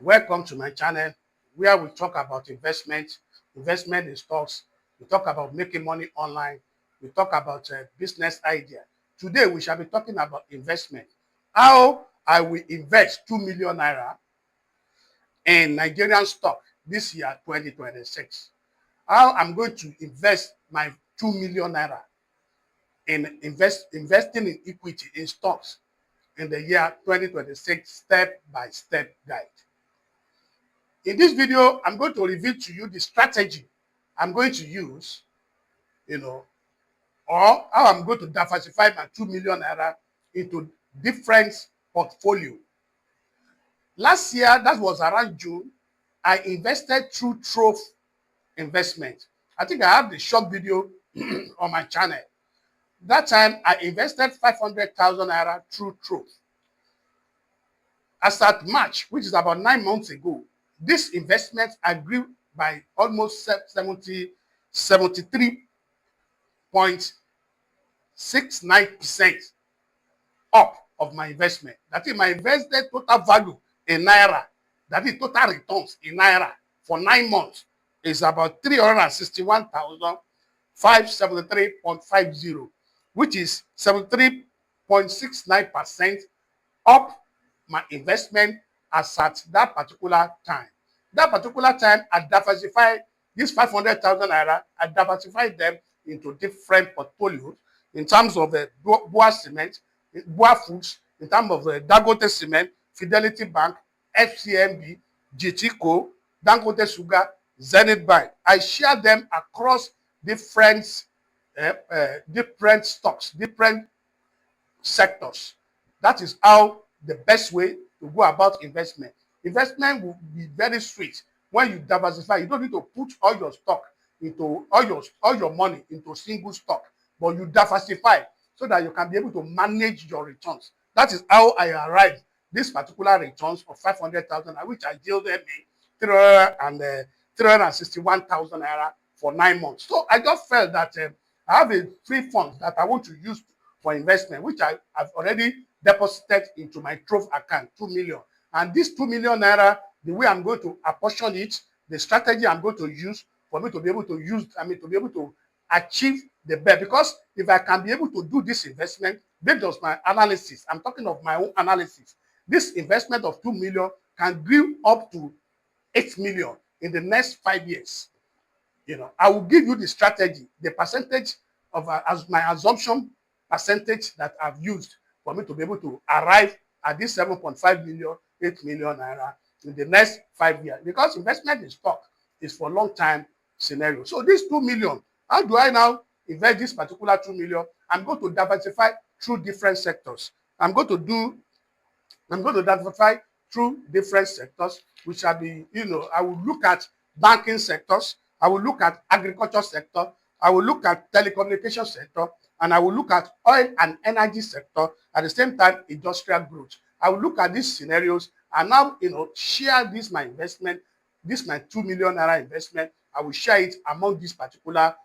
Welcome to my channel where we talk about investment in stocks. We talk about making money online. We talk about business idea. Today we shall be talking about investment. How I will invest 2 million naira in Nigerian stock this year 2026. How I'm going to invest my 2 million naira in investing in equity in stocks in the year 2026 step by step guide. In this video, I'm going to reveal to you the strategy I'm going to use, or how I'm going to diversify my 2 million naira into different portfolio. Last year, that was around June, I invested through Trove investment. I think I have the short video on my channel. That time, I invested 500,000 naira through Trove. As at March, which is about 9 months ago, this investment I grew by almost 73.69% up of my investment. That is my invested total value in naira. That is total returns in naira for 9 months is about 361,573.50, which is 73.69% up my investment as at that particular time. That particular time, I diversified this 500,000 naira, I diversified them into different portfolios in terms of the Boa Cement, Boa Foods, in terms of the Dangote Cement, Fidelity Bank, FCMB, GTCO, Dangote Sugar, Zenith Bank. I share them across different stocks, different sectors. That is how the best way to go about investment. Investment will be very sweet when you diversify. You don't need to put all your stock into all your money into single stock, but you diversify so that you can be able to manage your returns. That is how I arrived this particular returns of 500,000, which I yielded me 361,000 naira for 9 months. So I just felt that I have a free fund that I want to use for investment, which I have already deposited into my Trove account, 2 million. And this 2 million naira, the way I'm going to apportion it, the strategy I'm going to use for me to be able to use, to be able to achieve the best. Because if I can be able to do this investment based on my analysis, I'm talking of my own analysis, this investment of 2 million can grow up to 8 million in the next 5 years. I will give you the strategy, the percentage of as my assumption percentage that I've used for me to be able to arrive at this 7.5 million, 8 million naira in the next 5 years. Because investment in stock is for long time scenario. So this 2 million, how do I now invest this particular 2 million? I'm going to diversify through different sectors. I'm going to diversify through different sectors, which shall be, I will look at banking sectors, I will look at agriculture sector, I will look at telecommunication sector, and I will look at oil and energy sector, at the same time, industrial growth. I will look at these scenarios and now, share this my investment, this my 2 million naira investment. I will share it among these particular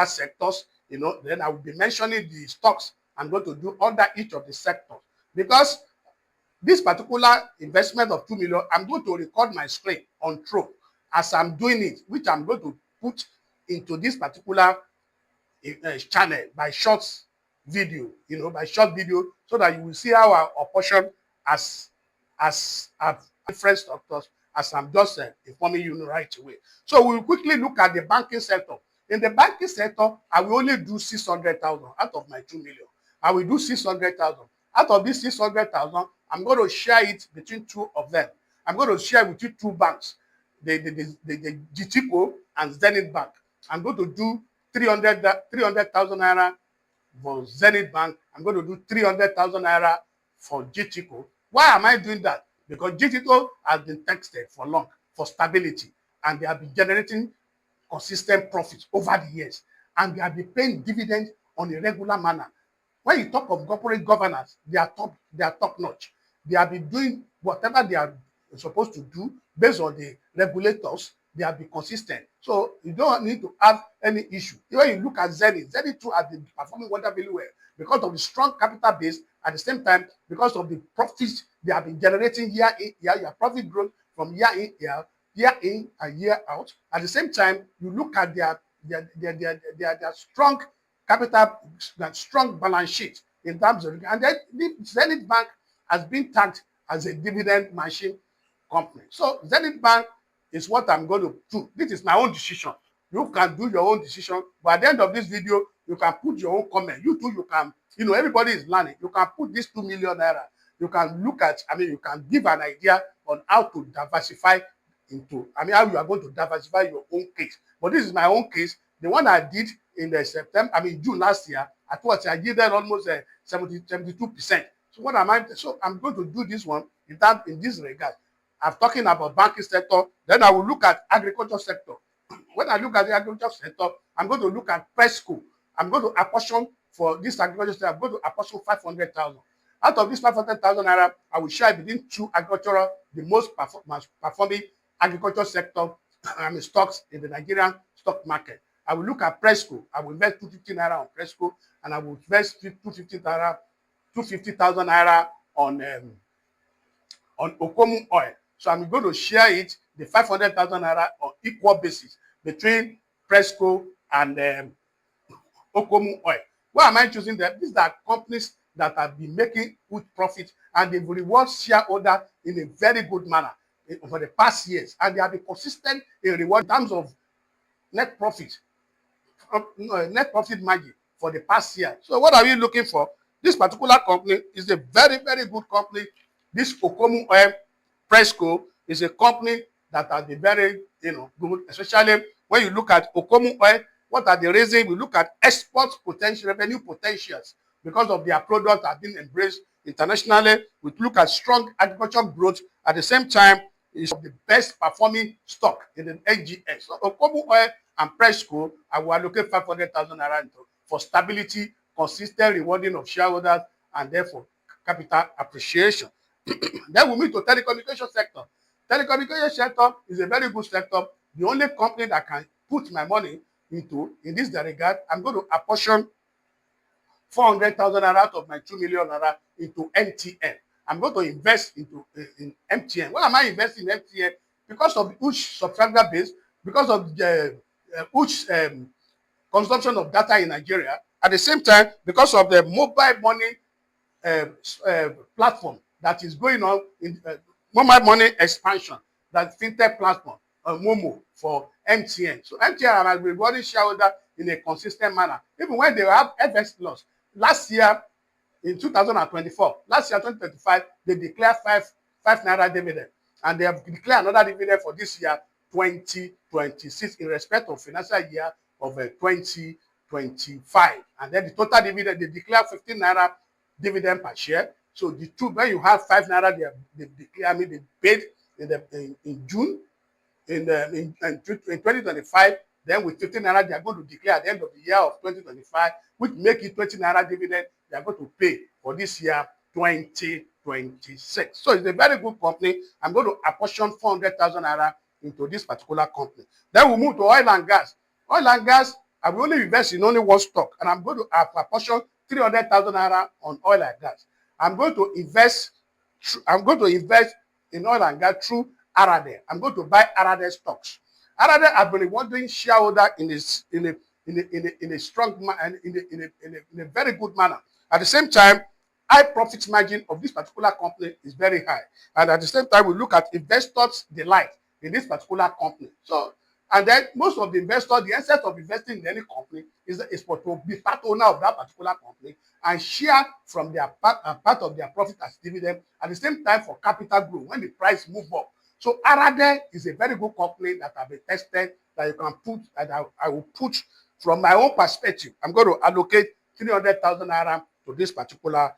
sectors, then I will be mentioning the stocks I'm going to do under each of the sectors. Because this particular investment of 2 million, I'm going to record my screen on Trove as I'm doing it, which I'm going to put into this particular channel by short video, so that you will see how I apportion as different structures as I'm just informing you right away. So we'll quickly look at the banking sector. In the banking sector, I will only do 600,000 out of my 2 million. I will do 600,000. Out of this 600,000, I'm going to share it between two of them. I'm going to share between two banks, the GTCO and Zenith Bank. I'm going to do 300,000 naira for Zenith Bank. I'm going to do 300,000 naira for GTCO. Why am I doing that? Because GTCO has been tested for long, for stability, and they have been generating consistent profits over the years, and they have been paying dividends on a regular manner. When you talk of corporate governance, they are top notch. They have been doing whatever they are supposed to do based on the regulators. They have been consistent. So you don't need to have any issue. When you look at Zenith too has been performing wonderfully well because of the strong capital base At the same time, because of the profits they have been generating year in, year profit growth from year in and year out. At the same time, you look at their strong capital, strong balance sheet in terms of, and then the Zenith Bank has been tagged as a dividend machine company. So Zenith Bank is what I'm going to do. This is my own decision. You can do your own decision, but at the end of this video, you can put your own comment. You too, you can, everybody is learning. You can put this 2 million naira. You can look at, you can give an idea on how to diversify into, how you are going to diversify your own case. But this is my own case. The one I did in the June last year, I did that almost 72%. So what am I? So I'm going to do this one in this regard. I'm talking about banking sector. Then I will look at agriculture sector. When I look at the agriculture sector, I'm going to look at Presco. I'm going to apportion for this agriculture sector. I'm going to apportion 500,000. Out of this 500,000 naira, I will share between two agricultural, the most performing agriculture sector stocks in the Nigerian stock market. I will look at Presco. I will invest 250 naira on Presco, and I will invest 250,000 naira on Okomu oil. So I'm going to share it, the 500,000 naira, on equal basis between Presco and Okomu oil. Why am I choosing them? These are companies that have been making good profit, and they will reward shareholder in a very good manner for the past years, and they have been consistent in reward in terms of net profit margin for the past year. So what are we looking for? This particular company is a very, very good company. This Okomu oil, Presco, is a company that has been very, good, especially when you look at Okomu oil. What are the reasons? We look at export potential, revenue potentials, because of their products have been embraced internationally. We look at strong agricultural growth. At the same time, it's the best performing stock in the NGX. So Okomu oil and Presco, I will allocate 500,000 naira for stability, consistent rewarding of shareholders, and therefore capital appreciation. Then we move to telecommunication sector. Telecommunication sector is a very good sector. The only company that can put my money into in this regard, I'm going to apportion 400,000 naira out of my 2 million naira into MTN. I'm going to invest in MTN. Why am I investing in MTN? Because of the huge subscriber base, because of the huge consumption of data in Nigeria. At the same time, because of the mobile money platform that is going on in mobile money expansion, that fintech platform, Momo, for MTN. So MTN has been rewarding shareholder in a consistent manner, even when they have FX loss. Last year, in 2024, last year 2025, they declared 5 naira dividend, and they have declared another dividend for this year 2026 in respect of financial year of 2025. And then the total dividend, they declare 15 naira dividend per share. So the two, when you have 5 naira, they declare, they paid in June in 2025. Then with 15 naira, they are going to declare at the end of the year of 2025, which make it 20 naira dividend they are going to pay for this year 2026. So it's a very good company. I'm going to apportion 400,000 naira into this particular company. Then we move to oil and gas. Oil and gas, I will only invest in only one stock, and I'm going to apportion 300,000 naira on oil and gas. I'm going to invest in oil and gas through Arade. I'm going to buy Arade stocks. Arade have been rewarding shareholder in a strong in a very good manner. At the same time, high profit margin of this particular company is very high. And at the same time, we look at investors' delight in this particular company. So, and then most of the investors, the essence of investing in any company is to be part owner of that particular company and share from their part of their profit as dividend. At the same time, for capital growth when the price move up. So Arade is a very good company that have been tested, that you can put, that I will put from my own perspective. I'm going to allocate 300,000 naira to this particular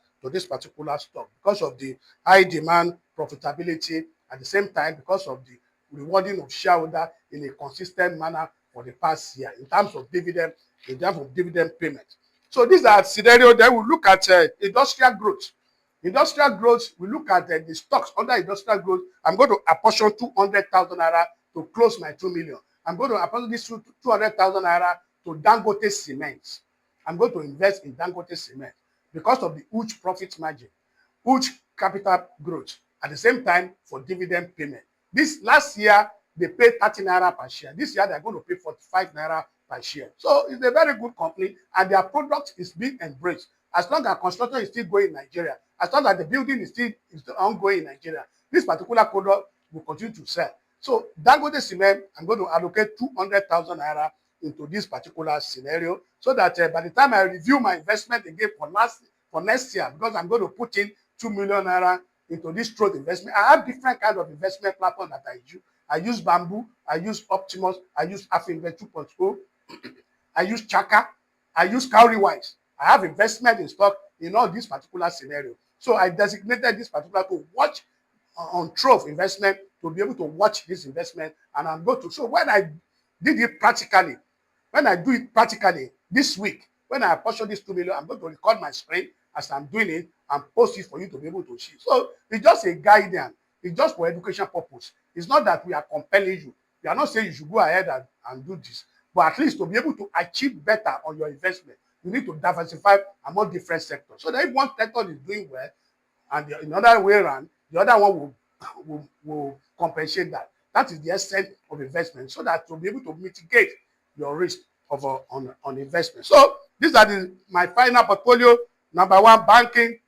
stock because of the high demand, profitability, at the same time because of the rewarding of shareholder in a consistent manner for the past year in terms of dividend payment. So these are scenarios. Then we look at industrial growth. Industrial growth, we look at the stocks under industrial growth. I'm going to apportion 200,000 naira to close my 2 million. I'm going to apportion this 200,000 naira to Dangote Cement. I'm going to invest in Dangote Cement. because of the huge profit margin, huge capital growth, at the same time for dividend payment. This last year, they paid 30 naira per share. This year, they're going to pay 45 naira per share. So it's a very good company, and their product is being embraced. As long as construction is still going in Nigeria, as long as the building is still ongoing in Nigeria, this particular product will continue to sell. So Dangote Cement, I'm going to allocate 200,000 naira into this particular scenario, so that by the time I review my investment again for next year, because I'm going to put in 2 million naira into this trade investment. I have different kind of investment platform that I use. I use Bamboo, I use Optimus, I use Afinvest 2.0, I use Chaka, I use Cowrywise. I have investment in stock in all these particular scenarios. So I designated this particular to watch on Trove investment, to be able to watch this investment, and I'm going to. So when I did it practically, when I do it practically this week, when I apportion this 2 million, I'm going to record my screen as I'm doing it and post it for you to be able to see. So it's just a guidance. It's just for education purpose. It's not that we are compelling you. We are not saying you should go ahead and do this. But at least to be able to achieve better on your investment, you need to diversify among different sectors. So that if one sector is doing well, and in another way around, the other one will compensate that. That is the essence of investment, so that to be able to mitigate your risk of on investment. So these are my final portfolio. Number one, banking,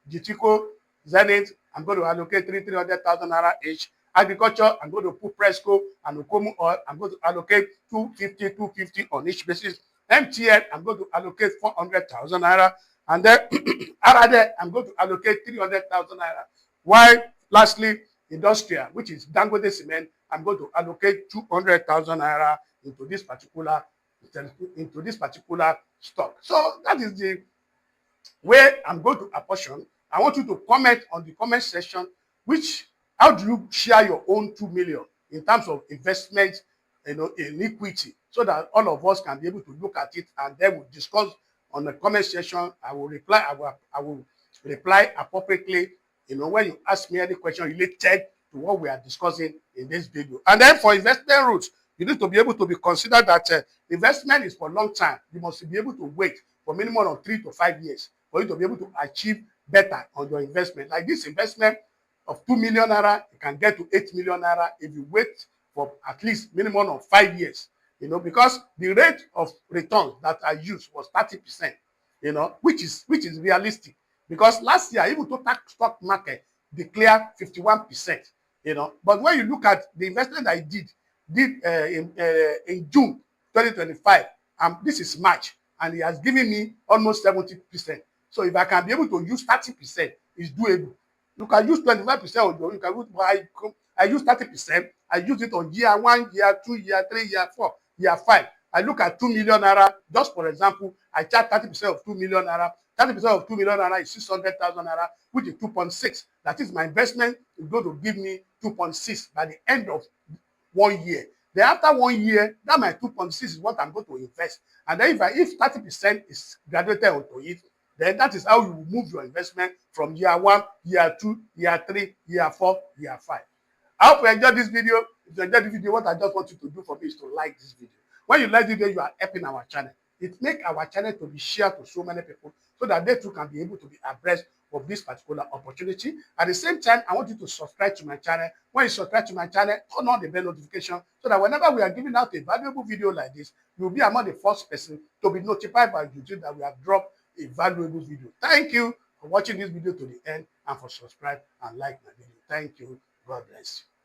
Gitico, Zenith. I'm going to allocate 300,000 naira each. Agriculture, I'm going to put Presco and Okomu Oil. I'm going to allocate 250 on each basis. MTN, I'm going to allocate 400,000 naira. And then Arade, I'm going to allocate 300,000 naira. While lastly, industrial, which is Dangote Cement, I'm going to allocate 200,000 naira into this particular stock. So that is the way I'm going to apportion. I want you to comment on the comment section how do you share your own 2 million in terms of investment, in equity, so that all of us can be able to look at it, and then we'll discuss on the comment section. I will reply appropriately, when you ask me any question related to what we are discussing in this video. And then for investment routes, you need to be able to be considered that investment is for a long time. You must be able to wait for minimum of 3 to 5 years for you to be able to achieve better on your investment. Like this investment of 2 million naira, you can get to 8 million naira if you wait for at least minimum of 5 years. Because the rate of return that I used was 30%, which is realistic. Because last year, even total stock market declared 51%, But when you look at the investment I did in June 2025, this is March, and it has given me almost 70%. So if I can be able to use 30%, it's doable. You can use 25% on your, you can use, I use 30%. I use it on year 1, year 2, year 3, year 4, year 5. I look at 2 million naira, just for example, I charge 30% of 2 million naira. 30% of 2 million naira is 600,000 naira, which is 2.6. That is my investment is going to give me 2.6 by the end of 1 year. Then after 1 year, that my 2.6 is what I'm going to invest. And then if 30% is graduated onto it, then that is how you move your investment from year 1, year 2, year 3, year 4, year 5. I hope you enjoyed this video. If you enjoyed the video, what I just want you to do for me is to like this video. When you like the video, you are helping our channel. It makes our channel to be shared to so many people, so that they too can be able to be abreast of this particular opportunity. At the same time, I want you to subscribe to my channel. When you subscribe to my channel, turn on the bell notification, so that whenever we are giving out a valuable video like this, you'll be among the first person to be notified by YouTube that we have dropped a valuable video. Thank you for watching this video to the end, and for subscribe and like my video. Thank you. God bless you.